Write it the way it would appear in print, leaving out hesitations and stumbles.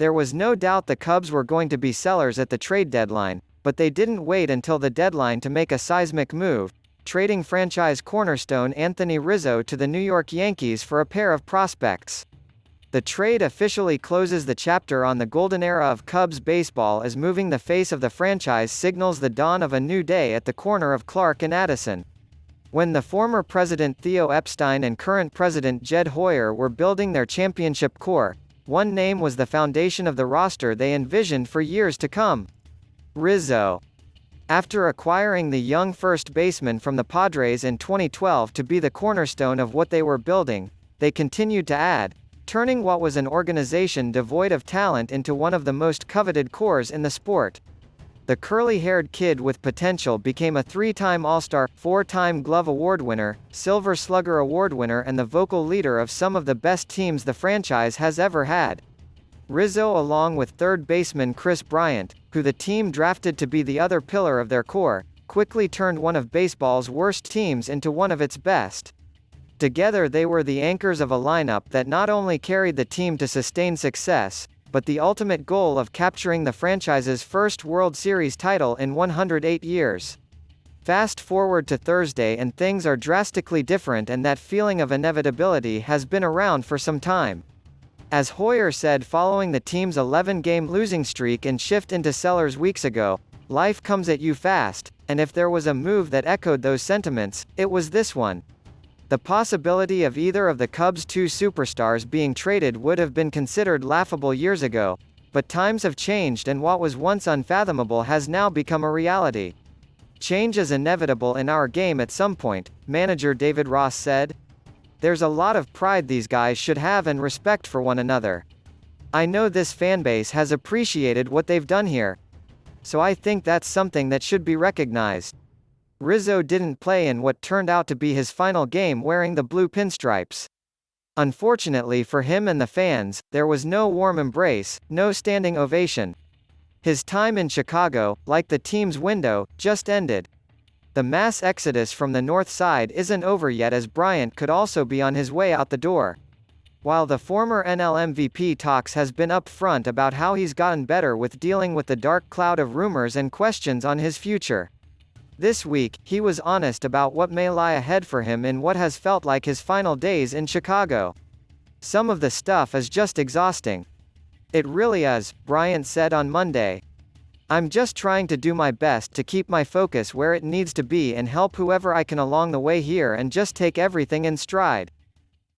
There was no doubt the Cubs were going to be sellers at the trade deadline, but they didn't wait until the deadline to make a seismic move, trading franchise cornerstone Anthony Rizzo to the New York Yankees for a pair of prospects. The trade officially closes the chapter on the golden era of Cubs baseball as moving the face of the franchise signals the dawn of a new day at the corner of Clark and Addison. When the former president Theo Epstein and current president Jed Hoyer were building their championship core, one name was the foundation of the roster they envisioned for years to come: Rizzo. After acquiring the young first baseman from the Padres in 2012 to be the cornerstone of what they were building, they continued to add, turning what was an organization devoid of talent into one of the most coveted cores in the sport. The curly-haired kid with potential became a three-time All-Star, four-time Glove Award winner, Silver Slugger Award winner and the vocal leader of some of the best teams the franchise has ever had. Rizzo, along with third baseman Kris Bryant, who the team drafted to be the other pillar of their core, quickly turned one of baseball's worst teams into one of its best. Together they were the anchors of a lineup that not only carried the team to sustained success, but the ultimate goal of capturing the franchise's first World Series title in 108 years. Fast forward to Thursday and things are drastically different, and that feeling of inevitability has been around for some time. As Hoyer said following the team's 11-game losing streak and shift into sellers weeks ago, life comes at you fast, and if there was a move that echoed those sentiments, it was this one. The possibility of either of the Cubs' two superstars being traded would have been considered laughable years ago, but times have changed and what was once unfathomable has now become a reality. Change is inevitable in our game at some point, manager David Ross said. There's a lot of pride these guys should have and respect for one another. I know this fanbase has appreciated what they've done here. So I think that's something that should be recognized. Rizzo didn't play in what turned out to be his final game wearing the blue pinstripes. Unfortunately for him and the fans, there was no warm embrace, no standing ovation. His time in Chicago, like the team's window, just ended. The mass exodus from the north side isn't over yet, as Bryant could also be on his way out the door. While the former NL MVP talks has been upfront about how he's gotten better with dealing with the dark cloud of rumors and questions on his future. This week, he was honest about what may lie ahead for him in what has felt like his final days in Chicago. Some of the stuff is just exhausting. It really is, Bryant said on Monday. I'm just trying to do my best to keep my focus where it needs to be and help whoever I can along the way here and just take everything in stride.